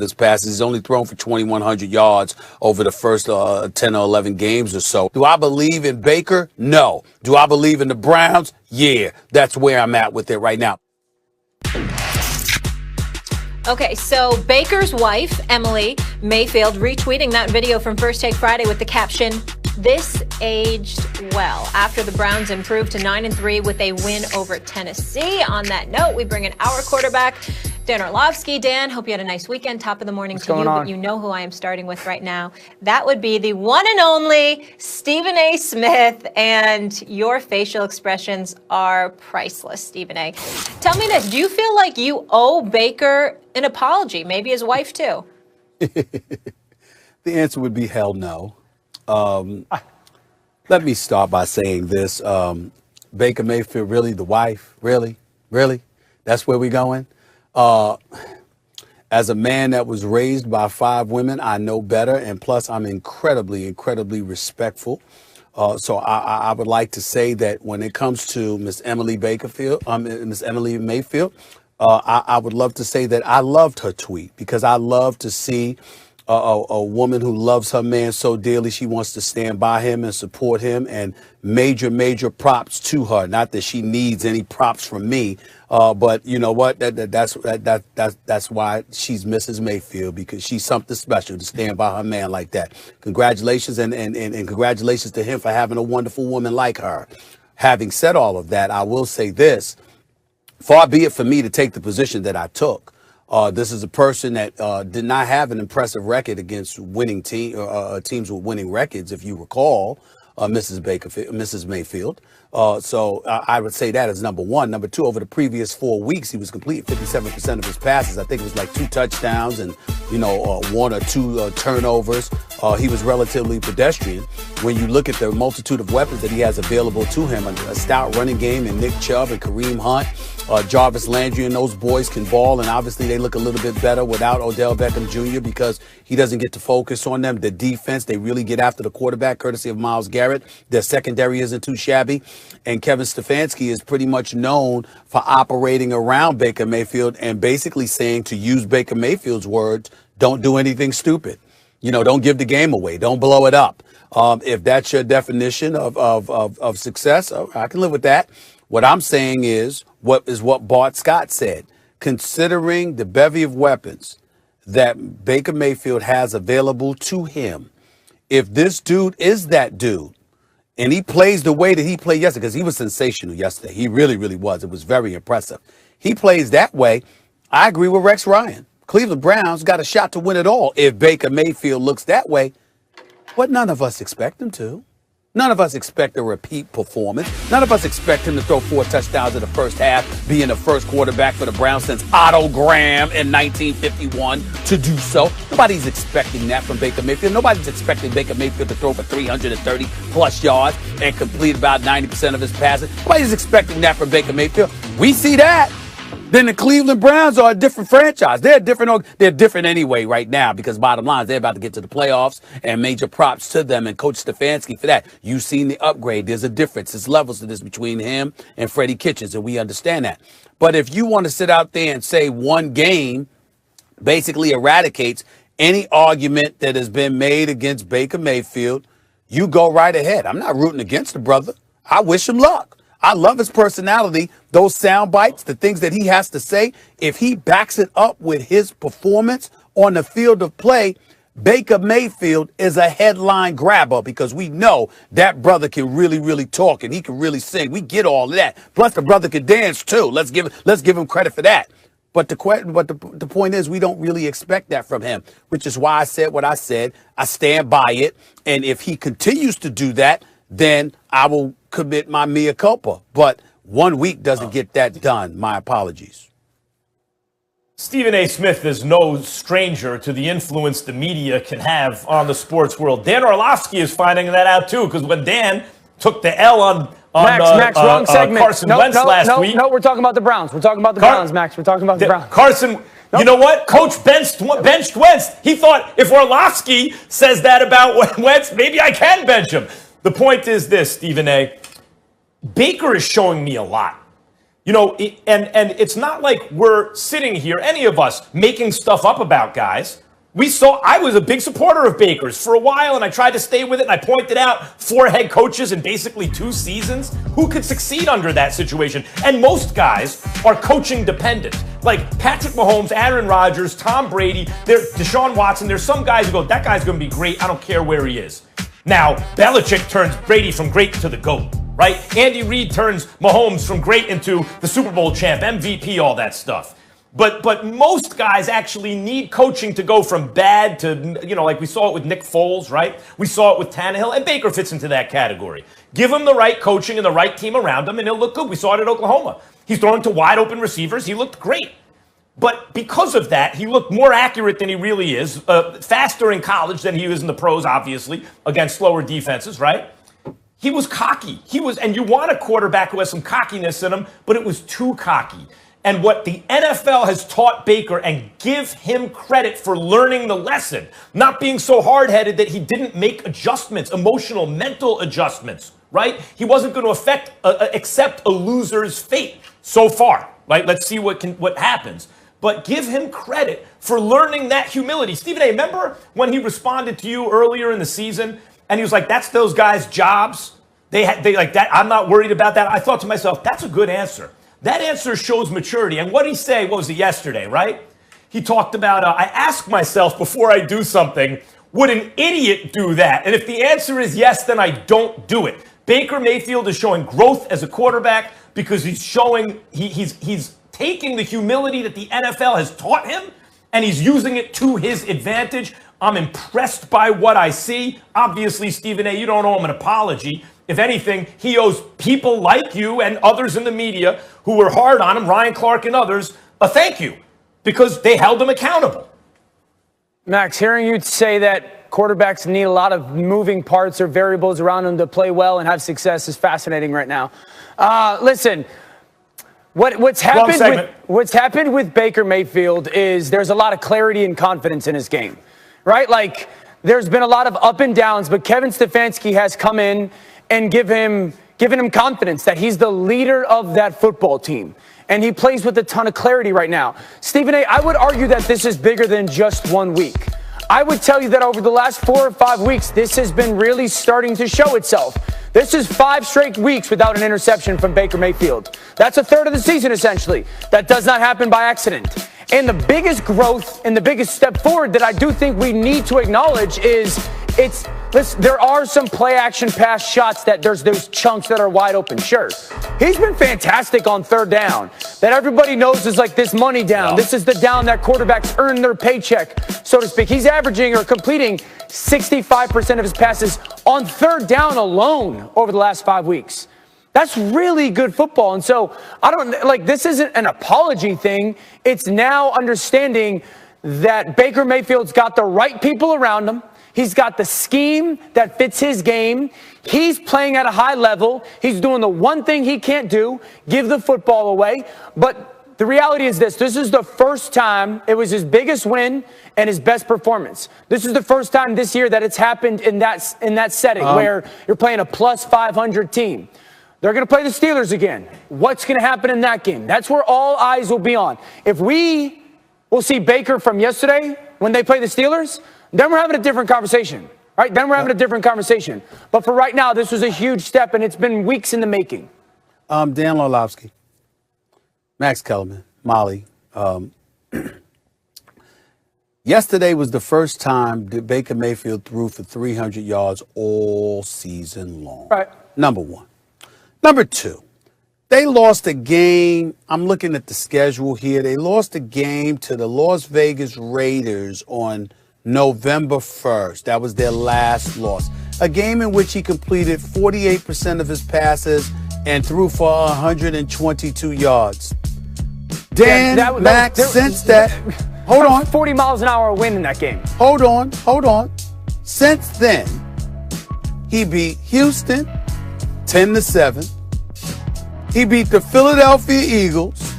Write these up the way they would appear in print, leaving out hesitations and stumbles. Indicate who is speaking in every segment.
Speaker 1: This passes. He's only thrown for 2,100 yards over the first 10 or 11 games or so. Do I believe in Baker? No. Do I believe in the Browns? Yeah. That's where I'm at with it right now.
Speaker 2: Okay, so Baker's wife, Emily Mayfield, retweeting that video from First Take Friday with the caption, "This aged well," after the Browns improved to 9-3 with a win over Tennessee. On that note, we bring in our quarterback, Dan Orlovsky. Dan, hope you had a nice weekend. Top of the morning to you, but you know who I am starting with right now. That would be the one and only Stephen A. Smith, and your facial expressions are priceless, Stephen A. Tell me this, do you feel like you owe Baker an apology, maybe his wife too?
Speaker 1: The answer would be hell no. Let me start by saying this. Baker Mayfield, really, the wife? Really? That's where we going? As a man that was raised by 5 women, I know better. And plus, I'm incredibly respectful. So I would like to say that when it comes to Miss Emily Mayfield, I would love to say that I loved her tweet, because I love to see a woman who loves her man so dearly she wants to stand by him and support him, and major props to her. Not that she needs any props from me, but you know what? That's why she's Mrs. Mayfield, because she's something special to stand by her man like that. Congratulations, and congratulations to him for having a wonderful woman like her. Having said all of that, I will say this: far be it for me to take the position that I took. This is a person that did not have an impressive record against winning teams with winning records, if you recall, Mrs. Mayfield. So I would say that as number one. Number two, over the previous 4 weeks, he was completing 57% of his passes. I think it was like 2 touchdowns and, 1 or 2 turnovers. He was relatively pedestrian. When you look at the multitude of weapons that he has available to him, a stout running game in Nick Chubb and Kareem Hunt, Jarvis Landry, and those boys can ball, and obviously they look a little bit better without Odell Beckham Jr. because he doesn't get to focus on them. The defense, they really get after the quarterback, courtesy of Myles Garrett. Their secondary isn't too shabby, and Kevin Stefanski is pretty much known for operating around Baker Mayfield and basically saying, to use Baker Mayfield's words, don't do anything stupid. Don't give the game away. Don't blow it up. If that's your definition of success, I can live with that. What I'm saying is what Bart Scott said. Considering the bevy of weapons that Baker Mayfield has available to him, if this dude is that dude, and he plays the way that he played yesterday, because he was sensational yesterday. He really was. It was very impressive. He plays that way. I agree with Rex Ryan. Cleveland Browns got a shot to win it all if Baker Mayfield looks that way. But none of us expect him to. None of us expect a repeat performance. None of us expect him to throw 4 touchdowns in the first half, being the first quarterback for the Browns since Otto Graham in 1951 to do so. Nobody's expecting that from Baker Mayfield. Nobody's expecting Baker Mayfield to throw for 330 plus yards and complete about 90% of his passes. Nobody's expecting that from Baker Mayfield. We see that. Then the Cleveland Browns are a different franchise. They're different anyway right now, because bottom line is they're about to get to the playoffs, and major props to them and Coach Stefanski for that. You've seen the upgrade. There's a difference. There's levels to this between him and Freddie Kitchens, and we understand that. But if you want to sit out there and say one game basically eradicates any argument that has been made against Baker Mayfield, you go right ahead. I'm not rooting against the brother. I wish him luck. I love his personality, those sound bites, the things that he has to say. If he backs it up with his performance on the field of play, Baker Mayfield is a headline grabber, because we know that brother can really talk, and he can really sing. We get all of that. Plus, the brother can dance too. Let's give him credit for that. But the point is, we don't really expect that from him, which is why I said what I said. I stand by it. And if he continues to do that, then I will commit my mea culpa. But 1 week doesn't get that done. My apologies.
Speaker 3: Stephen A. Smith is no stranger to the influence the media can have on the sports world. Dan Orlovsky is finding that out too, because when Dan took the L on
Speaker 4: Max, wrong segment.
Speaker 3: Carson Wentz last week.
Speaker 4: No, we're talking about the Browns. We're talking about the Browns, Max. We're talking about the Browns.
Speaker 3: Carson, you know what? Coach benched Wentz. He thought, if Orlovsky says that about Wentz, maybe I can bench him. The point is this, Stephen A. Baker is showing me a lot. You know, and it's not like we're sitting here, any of us, making stuff up about guys. I was a big supporter of Baker's for a while, and I tried to stay with it, and I pointed out 4 head coaches in basically 2 seasons. Who could succeed under that situation? And most guys are coaching dependent. Like Patrick Mahomes, Aaron Rodgers, Tom Brady, Deshaun Watson. There's some guys who go, that guy's going to be great. I don't care where he is. Now, Belichick turns Brady from great to the GOAT, right? Andy Reid turns Mahomes from great into the Super Bowl champ, MVP, all that stuff. But most guys actually need coaching to go from bad to, you know, like we saw it with Nick Foles, right? We saw it with Tannehill, and Baker fits into that category. Give him the right coaching and the right team around him, and he'll look good. We saw it at Oklahoma. He's throwing to wide open receivers. He looked great. But because of that, he looked more accurate than he really is, faster in college than he was in the pros, obviously, against slower defenses, right? He was cocky. And you want a quarterback who has some cockiness in him, but it was too cocky. And what the NFL has taught Baker, and give him credit for learning the lesson, not being so hard-headed that he didn't make adjustments, emotional, mental adjustments, right? He wasn't going to accept a loser's fate so far, right? Let's see what happens. But give him credit for learning that humility. Stephen A., remember when he responded to you earlier in the season, and he was like, that's those guys' jobs? They like that. I'm not worried about that. I thought to myself, that's a good answer. That answer shows maturity. And what did he say? What was it, yesterday, right? He talked about, I ask myself before I do something, would an idiot do that? And if the answer is yes, then I don't do it. Baker Mayfield is showing growth as a quarterback because he's showing, he's taking the humility that the NFL has taught him, and he's using it to his advantage. I'm impressed by what I see. Obviously, Stephen A., you don't owe him an apology. If anything, he owes people like you and others in the media who were hard on him, Ryan Clark and others, a thank you, because they held him accountable.
Speaker 4: Max, hearing you say that quarterbacks need a lot of moving parts or variables around them to play well and have success is fascinating right now. Listen, what's happened with Baker Mayfield is there's a lot of clarity and confidence in his game, right? Like, there's been a lot of up and downs, but Kevin Stefanski has come in and given him confidence that he's the leader of that football team. And he plays with a ton of clarity right now. Stephen A., I would argue that this is bigger than just 1 week. I would tell you that over the last 4 or 5 weeks, this has been really starting to show itself. This is 5 straight weeks without an interception from Baker Mayfield. That's a third of the season, essentially. That does not happen by accident. And the biggest growth and the biggest step forward that I do think we need to acknowledge is there are some play action pass shots that there's those chunks that are wide open. Sure. He's been fantastic on third down. That everybody knows is like this money down. This is the down that quarterbacks earn their paycheck, so to speak. He's averaging or completing 65% of his passes on third down alone over the last 5 weeks. That's really good football. And so this isn't an apology thing. It's now understanding that Baker Mayfield's got the right people around him. He's got the scheme that fits his game. He's playing at a high level. He's doing the one thing he can't do, give the football away. But the reality is this is the first time it was his biggest win and his best performance. This is the first time this year that it's happened in that setting where you're playing a plus 500 team. They're going to play the Steelers again. What's going to happen in that game? That's where all eyes will be on. If we will see Baker from yesterday when they play the Steelers, then we're having a different conversation, right? Then we're having a different conversation. But for right now, this was a huge step, and it's been weeks in the making.
Speaker 1: Dan Lorlovsky, Max Kellerman, Molly. Yesterday was the first time that Baker Mayfield threw for 300 yards all season long.
Speaker 4: Right.
Speaker 1: Number one. Number two, they lost a game. I'm looking at the schedule here. They lost a game to the Las Vegas Raiders on November 1st. That was their last loss. A game in which he completed 48% of his passes and threw for 122 yards. Dan, since that, hold on.
Speaker 4: 40 miles an hour win in that game.
Speaker 1: Hold on. Since then, he beat Houston 10-7. He beat the Philadelphia Eagles.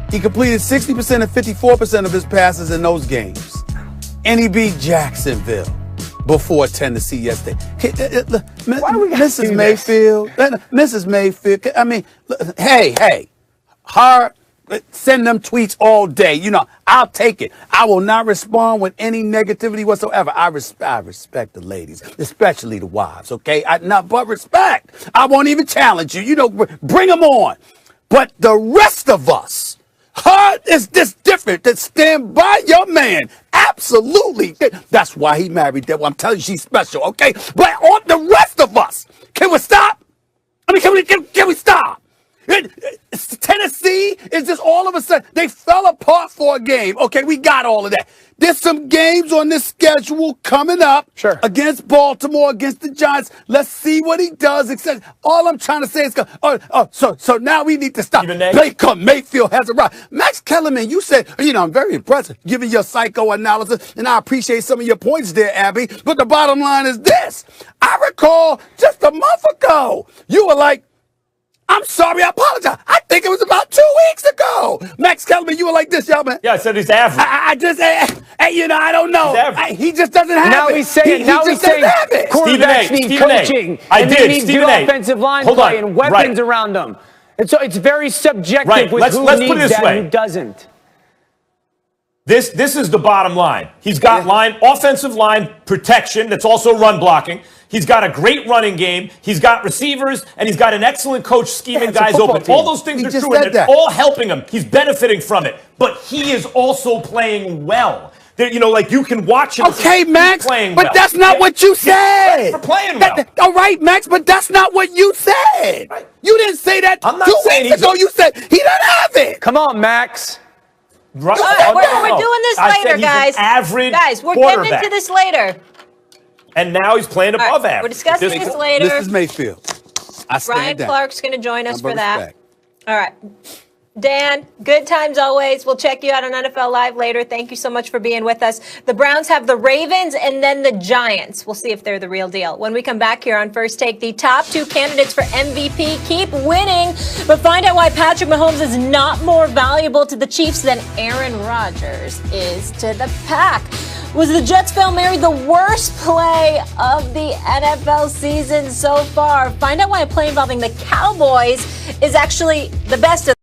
Speaker 1: He completed 60% and 54% of his passes in those games. And he beat Jacksonville before Tennessee yesterday. Mrs. Mayfield, I mean, hey, her, send them tweets all day. You know, I'll take it. I will not respond with any negativity whatsoever. I respect the ladies, especially the wives, okay? But respect. I won't even challenge you. You know, bring them on. But the rest of us, her is this different. To stand by your man. Absolutely. That's why he married that. I'm telling you, she's special, okay? But on the rest of us, can we stop? I mean, can we stop? Tennessee is just all of a sudden, they fell apart for a game. Okay, we got all of that. There's some games on this schedule coming up.
Speaker 4: Sure.
Speaker 1: Against Baltimore, against the Giants. Let's see what he does. All I'm trying to say is, so now we need to stop. Baker Mayfield has arrived. Max Kellerman, you said, you know, I'm very impressed giving your psychoanalysis, and I appreciate some of your points there, Abby. But the bottom line is this. I recall just a month ago, you were like, I'm sorry, I apologize. I think it was about 2 weeks ago. Max Kellerman, you were like this, y'all, man.
Speaker 3: Yeah, I said he's average.
Speaker 1: You know, I don't know. He just doesn't have
Speaker 4: now
Speaker 1: it.
Speaker 4: He's saying, quarterbacks need coaching. They need good offensive line play and weapons around them. And so it's very subjective with who needs that and who doesn't.
Speaker 3: This is the bottom line. He's got offensive line protection that's also run blocking. He's got a great running game. He's got receivers, and he's got an excellent coach scheming guys open. All those things are true, and it's all helping him. He's benefiting from it. But he is also playing well. You know, like you can watch him.
Speaker 1: Okay, Max,
Speaker 3: playing
Speaker 1: but
Speaker 3: well.
Speaker 1: that's not what you said.
Speaker 3: For playing well.
Speaker 1: All right, Max, but that's not what you said.
Speaker 3: Right.
Speaker 1: You didn't say that
Speaker 3: I'm not
Speaker 1: 2
Speaker 3: saying
Speaker 1: weeks ago. You said he doesn't have it.
Speaker 4: Come on, Max.
Speaker 3: Right.
Speaker 2: We're doing this later, guys.
Speaker 3: Average
Speaker 2: guys, we're getting into this later.
Speaker 3: And now he's playing above average.
Speaker 2: We're discussing this later.
Speaker 1: This is Mayfield.
Speaker 2: Ryan Clark's going to join us for that. All right. Dan, good times always. We'll check you out on NFL Live later. Thank you so much for being with us. The Browns have the Ravens and then the Giants. We'll see if they're the real deal. When we come back here on First Take, the top 2 candidates for MVP keep winning, but find out why Patrick Mahomes is not more valuable to the Chiefs than Aaron Rodgers is to the Pack. Was the Jets' Hail Mary the worst play of the NFL season so far? Find out why a play involving the Cowboys is actually the best of